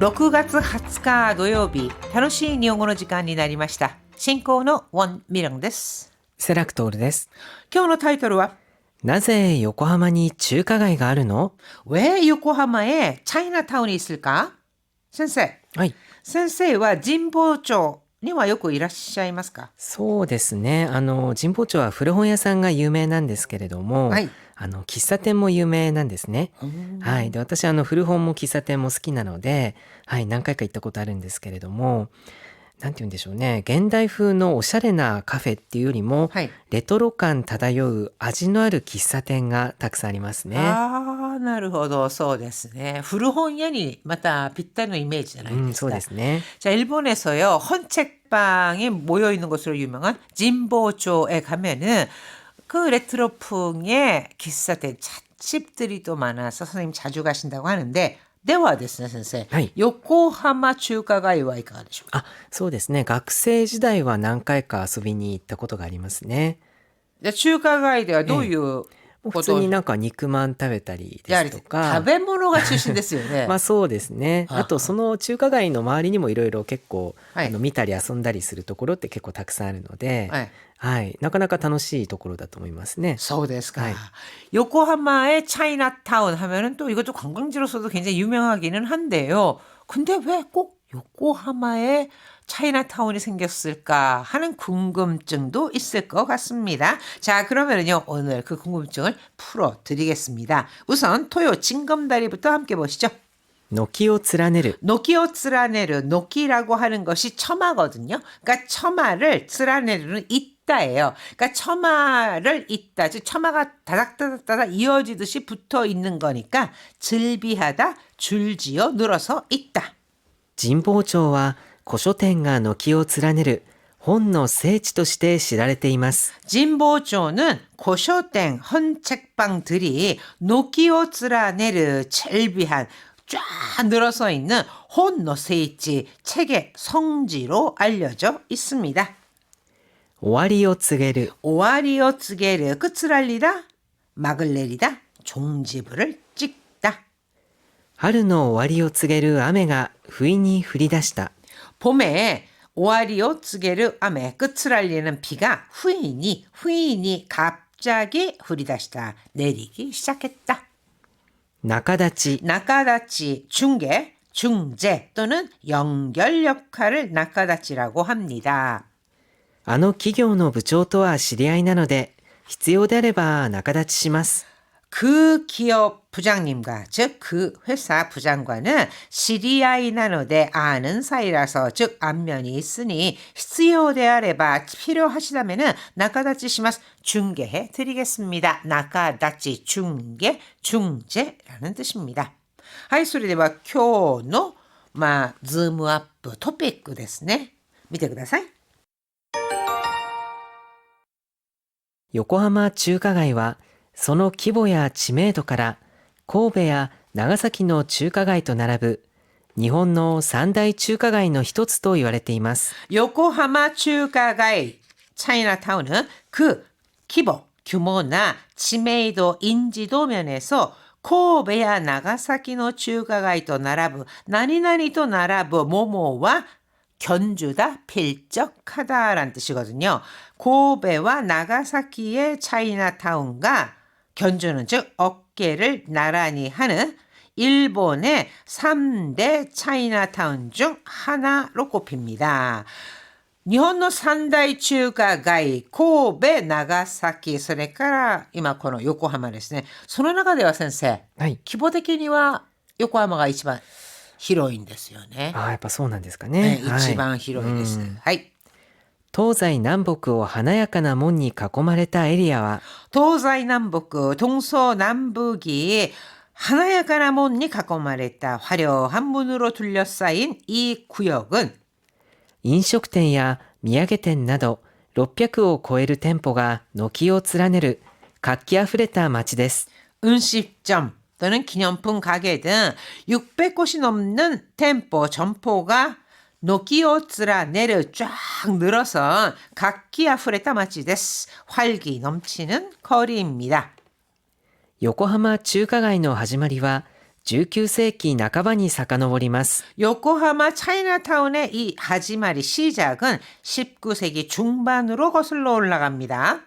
6月20日土曜日、楽しい日本語の時間になりました。進行のウォン・ミランです。セラクトールです。今日のタイトルは、なぜ横浜に中華街があるの？ 왜 요코하마에 차이나타운이 있을까? 先生、はい。先生は神保町にはよくいらっしゃいますか？そうですね。神保町は古本屋さんが有名なんですけれども、はい。喫茶店も有名なんですね。はい。で、私古本も喫茶店も好きなので、はい、何回か行ったことあるんですけれども、なんて言うんでしょうね。現代風のおしゃれなカフェっていうよりも、はい。レトロ感漂う味のある喫茶店がたくさんありますね。ああ、なるほど、そうですね。古本屋にまたぴったりのイメージじゃないですそうか。ですね。자, 일본에서요, 헌책방이 모여 있는 것으로 유명한 진보조에 가면은 그 레트로풍의喫茶店, 찻집들이 또 많아서 선생님 자주 가신다고 하는데, ではですね、先生。はい。横浜中華街はいかがでしょうか？そうですね。学生時代は何回か遊びに行ったことがありますね。じゃあ中華街ではどういうもう普ことを、通になんか肉まん食べたりやはりですとか。食べ物が中心ですよね。まあそうですね。はああとその中華街の周りにもいろいろ結構、はい見たり遊んだりするところって結構たくさんあるので、はいはい、なかなか楽しいところだと思いますね。そうですか。はい。 요코하마의 차이나타운 하면은 또 이것도 관광지로서도 굉장히 유명하기는 한데요. 근데 왜 꼭 요코하마에 차이나타운이 생겼을까 하는 궁금증도 있을 것 같습니다. 자, 그러면은요, 오늘 그 궁금증을 풀어드리겠습니다. 우선 토요 징검다리부터 함께 보시죠. 軒を連ねる。 노키오 쓰라네르, 노키라고 하는 것이 처마거든요. 그러니까 처마를 쓰라네르는 있다예요. 그러니까 처마를 있다, 즉 처마가 다닥다닥다닥 이어지듯이 붙어 있는 거니까 즐비하다, 줄지어 늘어서 있다. 神保町は古書店が軒を連ねる本の聖地として知られています。 진보조는 고쇼땡 헌책방들이 노키오 쓰라네르 첼비한 쫙 늘어서 있는 혼노세이치 책의 성지로 알려져 있습니다. 終わりを告げる。 오아리오 츠게르 끝을 알리다, 막을 내리다, 종지부를 찍다. 春の終わりを告げる雨が不意に降り出した。 봄에 오아리오 츠게르 암의 끝을 알리는 비가 후인이 갑자기 흐리다시다 내리기 시작했다. 仲立ち。 나카다치 중개, 중재 또는 연결 역할을 나카다치라고 합니다. あの企業の部長とは知り合いなので必要であれば仲立ちします。 그 기업 부장님과 즉 그 회사 부장과는 시리아이 나노데 아는 사이라서 즉 안면이 있으니必要であれば 필요하시다면은 나카다치 시마스 중개해 드리겠습니다. 나카다치 중개 중재라는 뜻입니다. 하이それでは今日のズームアップトピックですね。見てください。横浜中華街はその規模や知名度から神戸や長崎の中華街と並ぶ日本の三大中華街の一つと言われています。 요코하마 중가가이 차이나타운은 그規模, 규모나 지명도, 인지도 면에서 코베야 나가사키의 중가가이도 나라부, 나니나니도 나라부, 모모와 견주다, 필적하다라는 뜻이거든요. 고베와 나가사키의 차이나타운과 견주는 즉 어깨를 나란히 하는 일본의 3대 차이나타운 중 하나로 꼽힙니다. 일본의 3大中華街 神戸、長崎、それから今この横浜ですね。その中では先生、はい。規模的には横浜が一番広いんですよね。やっぱそうなんですかね。一番広いです。はい。東西南北を華やかな門に囲まれたエリアは、 東西南北, 동서남북이華やかな門に囲まれた 화려한 문으로 둘러싸인 이 구역은 飲食店や土産店など600を超える店舗が軒を連ねる活気あふれた街です。 음식점 또는 기념품 가게 등 600곳이 넘는店舗, 점포가 노키오츠라네르 쫙 늘어선 각기 아프레타 마치 데스. 활기 넘치는 거리입니다. 横浜中華街の始まりは19世紀半ばに遡ります。 요코하마 차이나타운의 이 하지마리 시작은 19세기 중반으로 거슬러 올라갑니다.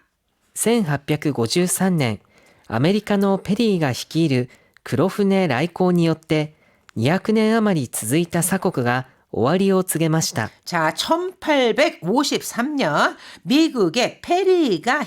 1853年、アメリカのペリーが率いる黒船来航によって200年余り続いた鎖国が終わりを告げました。 자, 1853년 미국의 페리가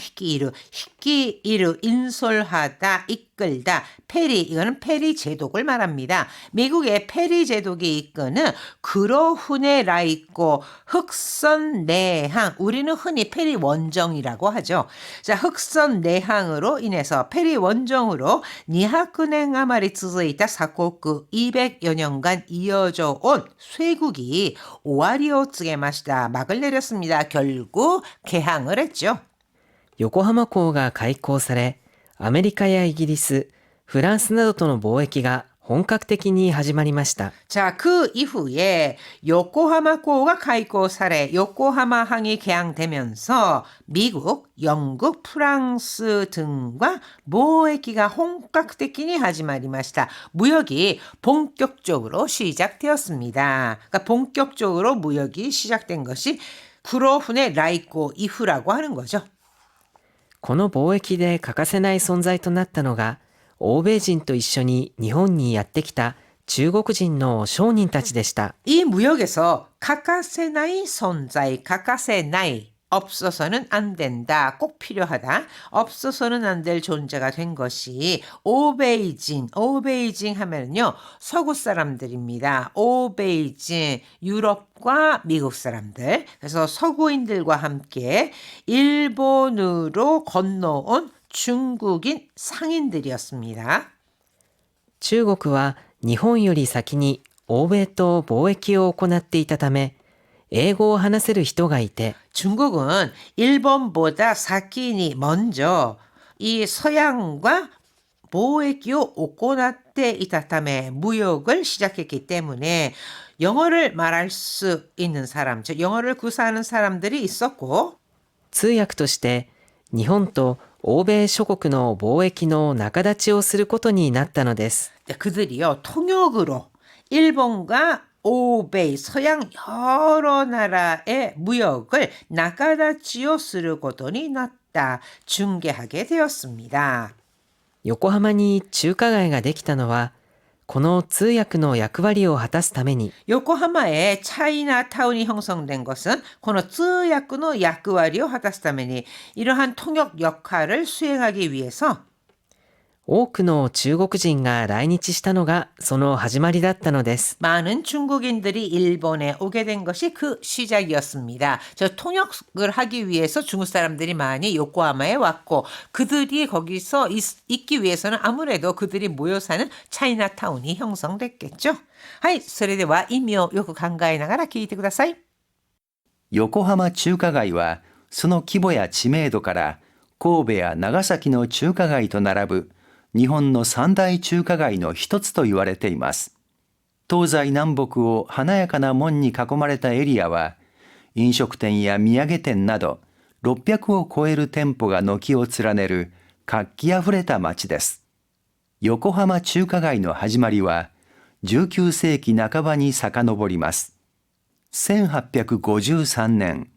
인솔하다, 이끌다. 페리, 이거는 페리 제독을 말합니다. 미국의 페리 제독이 이끄는 그로훈에 라있고 흑선 내항, 우리는 흔히 페리 원정이라고 하죠. 자, 흑선 내항으로 인해서 페리 원정으로 200년余り続いた鎖国 200여 년간 이어져 온 쇄국이 오와리오告げました. 막을 내렸습니다. 결국 개항을 했죠. 横浜港が開港され、アメリカやイギリス、フランスなどとの貿易が本格的に始まりました。 자, 그 이후에 요코하마코가 가이코사레 요코하마항이 개항되면서 미국, 영국, 프랑스 등과貿易가 본격적이 하지마리마시다. 무역이 본격적으로 시작되었습니다. 그러니까 본격적으로 무역이 시작된 것이 구로훈의 라이코 이후라고 하는 거죠. この貿易で欠かせない存在となったのが、欧米人と一緒に日本にやってきた中国人の商人たちでした。 이 무역에서 가까세나이 손자이, 가까세나이, 없어서는 안 된다, 꼭 필요하다, 없어서는 안 될 존재가 된 것이 오베이징 하면은요 서구 사람들입니다. 오베이징, 유럽과 미국 사람들. 그래서 서구인들과 함께 일본으로 건너온 중국인 상인들이었습니다. 中国は日本より先に欧米と貿易を行っていたため、英語を話せる人がいて、 중국은 일본보다 사kin이 먼저 이 서양과貿易を 行っていたため 무역을 시작했기 때문에 영어를 말할 수 있는 사람, 즉 영어를 구사하는 사람들이 있었고, 通訳として日本と欧米諸国の貿易の仲立ちをすることになったのです。 그들이요 통역으로 일본과 오베이, 서양 여러 나라의 무역을 나가다치오する ことになった, 중개하게 되었습니다. 横浜に中華街ができたのは、この通訳の役割を果たすために、 요코하마에 차이나타운이 형성된 것은 この 通訳の 役割を 果たすために 이러한 통역 역할을 수행하기 위해서 多くの中国人が来日したのがその始まりだったのです。 많은 중국인들이 일본에 오게 된 것이 그 시작이었습니다. 저 통역을 하기 위해서 중국 사람들이 많이 요코하마에 왔고, 그들이 거기서 있기 위해서는 아무래도 그들이 모여 사는 차이나타운이 형성됐겠죠. はい、それでは意味をよく考えながら聞いてください。横浜中華街はその規模や知名度から神戸や長崎の中華街と並ぶ日本の三大中華街の一つと言われています。東西南北を華やかな門に囲まれたエリアは、飲食店や土産店など600を超える店舗が軒を連ねる活気あふれた街です。横浜中華街の始まりは19世紀半ばに遡ります。1853年、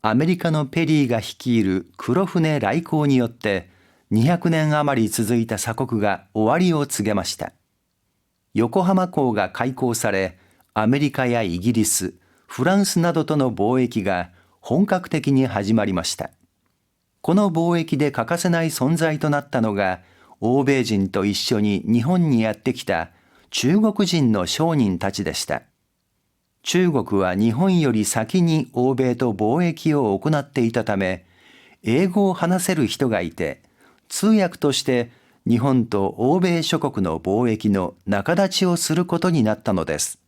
アメリカのペリーが率いる黒船来航によって200年余り続いた鎖国が終わりを告げました。横浜港が開港され、アメリカやイギリス、フランスなどとの貿易が本格的に始まりました。この貿易で欠かせない存在となったのが、欧米人と一緒に日本にやってきた中国人の商人たちでした。中国は日本より先に欧米と貿易を行っていたため、英語を話せる人がいて、通訳として日本と欧米諸国の貿易の仲立ちをすることになったのです。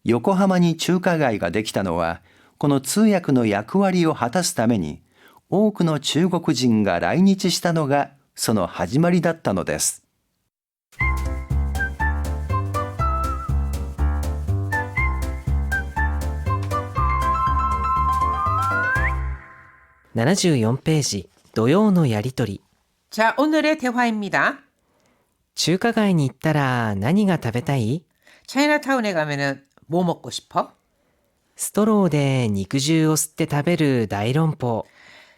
横浜に中華街ができたのは、この通訳の役割を果たすために、多くの中国人が来日したのがその始まりだったのです。74ページ、土曜のやりとり。 자, 오늘의 대화입니다. 中華街に行ったら何が食べたい？ 차이나타운에 가면은 뭐 먹고 싶어? ストローで肉汁を吸って食べる大論法。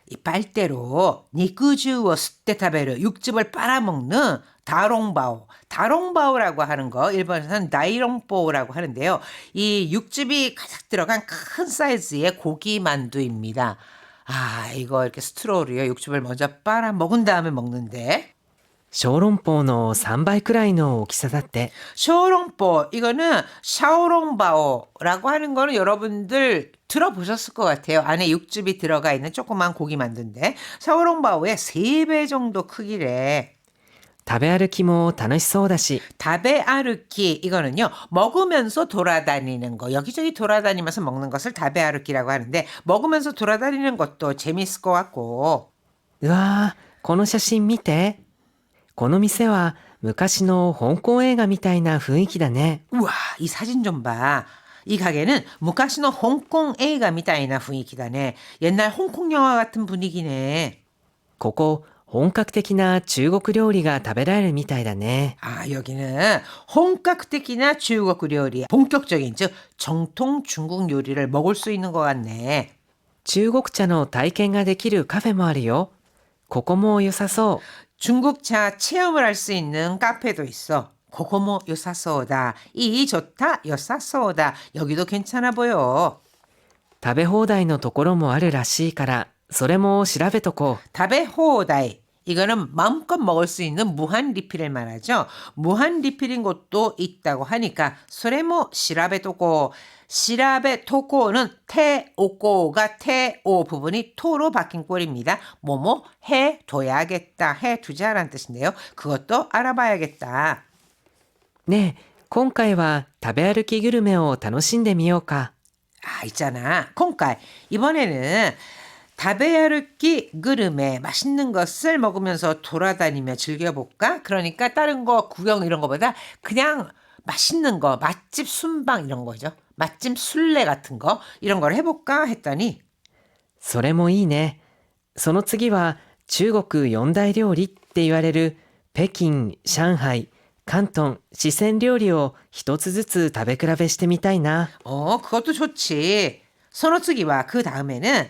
이 빨대로 니쿠주어 스테타베르 육즙을 빨아먹는 다롱바오. 다롱바오라고 하는 거 일본에서는 나이롱보라고 하는데요. 이 육즙이 가득 들어간 큰 사이즈의 고기 만두입니다. 아, 이거 이렇게 스트로우로요. 육즙을 먼저 빨아먹은 다음에 먹는데. 小籠包の3倍くらいの大きさだって。 샤오롱보 이거는 샤오롱바오라고 하는 거는 여러분들 들어보셨을 것 같아요. 안에 육즙이 들어가 있는 조그만 고기 만두인데 샤오롱바오의 3배 정도 크기래. 食べ歩きも楽しそうだし、 다베아르키 이거는요 먹으면서 돌아다니는 거 여기저기 돌아다니면서 먹는 것을 다베아르키라고 하는데 먹으면서 돌아다니는 것도 재밌을 것 같고 うわー、この写真見て。この店は昔の香港映画みたいな雰囲気だね。 우와 이 사진 좀 봐. 이 가게는 무카시노 홍콩映画 미타이나 분위기다네. 옛날 홍콩 영화 같은 분위기네. ここ、本格的な中国料理が食べられるみたいだね。 아 여기는 본격적이나 중국 요리, 본격적인 즉 정통 중국 요리를 먹을 수 있는 것 같네. 中国茶の体験ができるカフェもあるよ。ここも良さそう。 중국차 체험을 할 수 있는 카페도 있어. 고고모 요사소다. 이 좋다 요사소다. 여기도 괜찮아 보여. 食べ放題のところもあるらしいから、それも調べとこう。 다베호다이. 이거는 마음껏 먹을 수 있는 무한 리필을 말하죠. 무한 리필인 곳도 있다고 하니까 소레모 시라베토고 시라베토고는 태오고가 태오 부분이 토로 바뀐 꼴입니다. 뭐뭐 해둬야겠다 해두자라는 뜻인데요. 그것도 알아봐야겠다. ねえ、今回は食べ歩きグルメを楽しんでみようか。 아 있잖아. 콩깔 이번에는 다베야르키 그름에 맛있는 것을 먹으면서 돌아다니며 즐겨볼까? 그러니까 다른 거 구경 이런 거보다 그냥 맛있는 거 맛집 순방 이런 거죠. 맛집 순례 같은 거 이런 걸 해볼까 했더니 それもいいね。その次は中国四大料理って言われる北京、上海、広東、四川料理を一つずつ食べ比べしてみたいな。 그것도 좋지. 선호쓰기와 그 다음에는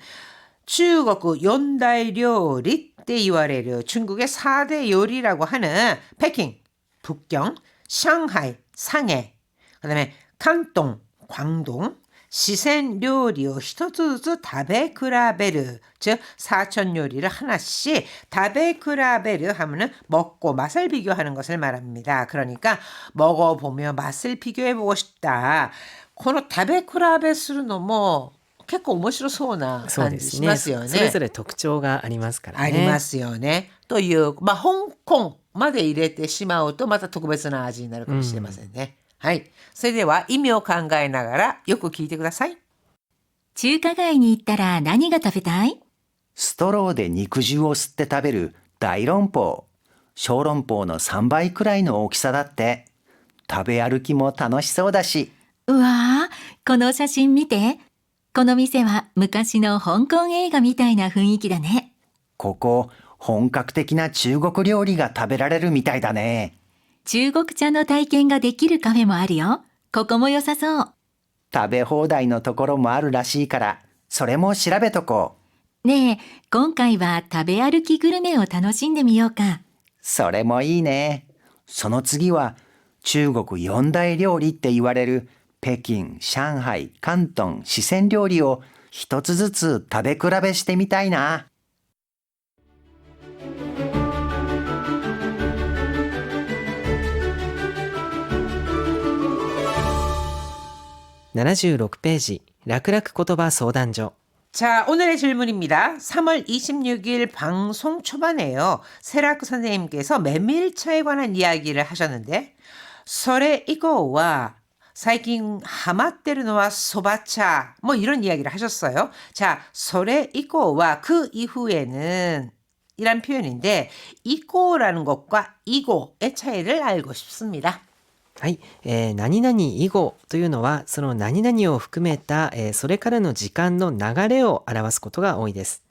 중국 연달 요리 때 이와레르 중국의 4대 요리라고 하는北京, 북경, 상하이, 상해, 그 다음에 칸동, 광동, 시센 요리を一つずつ食べ比べる. 즉 사천 요리를 하나씩 食べ比べる 하면은 먹고 맛을 비교하는 것을 말합니다. 그러니까 먹어보며 맛을 비교해보고 싶다. この食べ比べするのも結構面白そうなそう感じしですね。ますよね。それぞれ特徴がありますからね。ありますよね。という、香港まで入れてしまうとまた特別な味になるかもしれませんね。はい。それでは意味を考えながらよく聞いてください。中華街に行ったら何が食べたい？ストローで肉汁を吸って食べる大論法。小籠包の3倍くらいの大きさだって。食べ歩きも楽しそうだし。うわー、この写真見て。この店は昔の香港映画みたいな雰囲気だね。ここ、本格的な中国料理が食べられるみたいだね。中国茶の体験ができるカフェもあるよ。ここも良さそう。食べ放題のところもあるらしいから、それも調べとこう。ねえ、今回は食べ歩きグルメを楽しんでみようか。それもいいね。その次は、中国四大料理って言われる北京、上海、広東、四川料理を一つずつ食べ比べしてみたいな。76ページ、楽々言葉相談所。 자, 오늘의 질문입니다. 3월 26일 방송 초반에요. 세라크 선생님께서 메밀차에 관한 이야기를 하셨는데 설에 이거와最近 하마테르노와 소바차 뭐 이런 이야기를 하셨어요. 자, 설에 이거와 그 이후에는 이란 표현인데 이거라는 것과 이거의 차이를 알고 싶습니다. はい、何々以後というのはその何々を含めた、それからの時間の流れを表すことが多いです。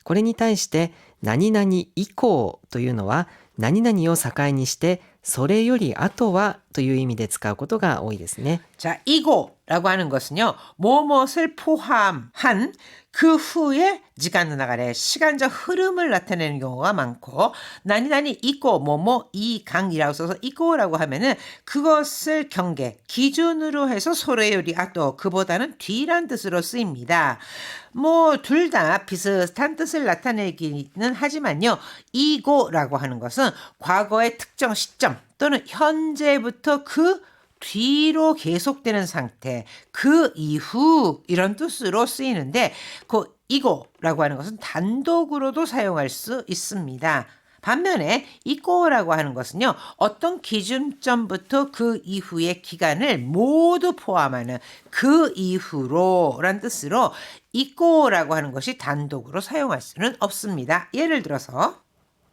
これに対して何々以降というのは何々を境にしてそれより後はという意味で使うことが多いですね。 자, 이고라고 하는 것은요. 무엇을 포함한 그 후에 시간 나가래 시간적 흐름을 나타내는 경우가 많고 나니 이고 뭐뭐 이강이라고 써서 이고라고 하면은 그것을 경계 기준으로 해서 소래요리 아또 그보다는 뒤란 뜻으로 쓰입니다. 뭐 둘 다 비슷한 뜻을 나타내기는 하지만요. 이고라고 하는 것은 과거의 특정 시점 또는 현재부터 그 뒤로 계속되는 상태, 그 이후 이런 뜻으로 쓰이는데 그 이고라고 하는 것은 단독으로도 사용할 수 있습니다. 반면에 이고라고 하는 것은요. 어떤 기준점부터 그 이후의 기간을 모두 포함하는 그 이후로란 뜻으로 이고라고 하는 것이 단독으로 사용할 수는 없습니다. 예를 들어서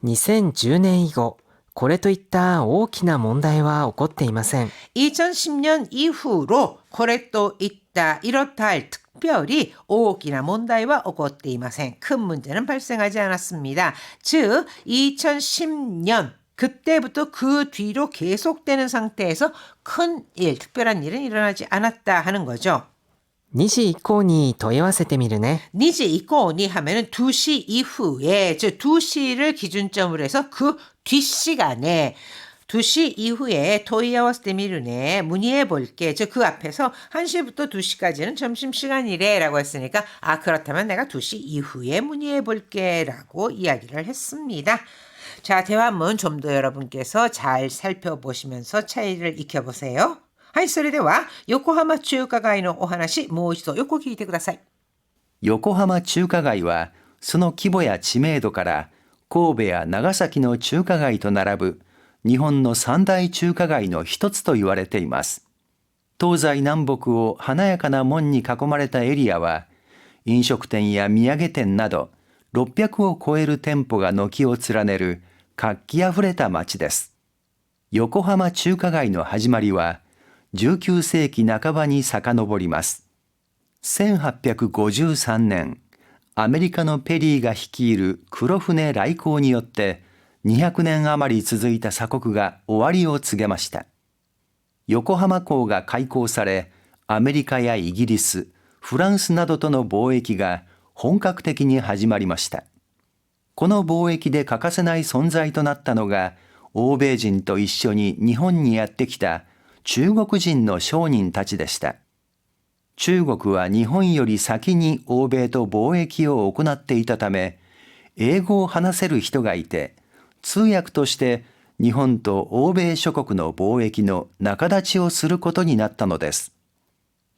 2010年以後、これといった大きな問題は起こっていません。 2010년 이후로 고레또 있다 이렇다 할 특별히 오기나 문제와起こっていません. 큰 문제는 발생하지 않았습니다. 즉 2010년 그때부터 그 뒤로 계속되는 상태에서 큰 일, 특별한 일은 일어나지 않았다 하는 거죠. 2時以降に問い合わせてみるね。 니지 이코니 하면은 2시 이후에, 즉 2시를 기준점으로 해서 그 뒷시간에 2시 이후에 토이아와스테 미르네 문의해 볼게. 즉 그 앞에서 1시부터 2시까지는 점심시간이래 라고 했으니까 아 그렇다면 내가 2시 이후에 문의해 볼게 라고 이야기를 했습니다. 자, 대화문 좀 더 여러분께서 잘 살펴보시면서 차이를 익혀보세요. はい、それでは横浜中華街のお話もう一度よく聞いてください。横浜中華街はその規模や知名度から神戸や長崎の中華街と並ぶ日本の三大中華街の一つと言われています。東西南北を華やかな門に囲まれたエリアは飲食店や土産店など600を超える店舗が軒を連ねる活気あふれた街です。横浜中華街の始まりは19世紀半ばに遡ります。1853年、アメリカのペリーが率いる黒船来航によって200年余り続いた鎖国が終わりを告げました。横浜港が開港され、アメリカやイギリス、フランスなどとの貿易が本格的に始まりました。この貿易で欠かせない存在となったのが、欧米人と一緒に日本にやってきた中国人の商人たちでした。中国は日本より先に欧米と貿易を行っていたため、英語を話せる人がいて、通訳として日本と欧米諸国の貿易の仲立ちをすることになったのです。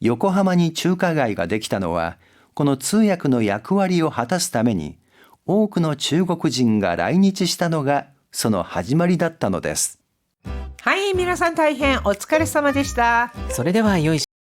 横浜に中華街ができたのは、この通訳の役割を果たすために、多くの中国人が来日したのがその始まりだったのです。はい、皆さん大変お疲れ様でした。それでは良い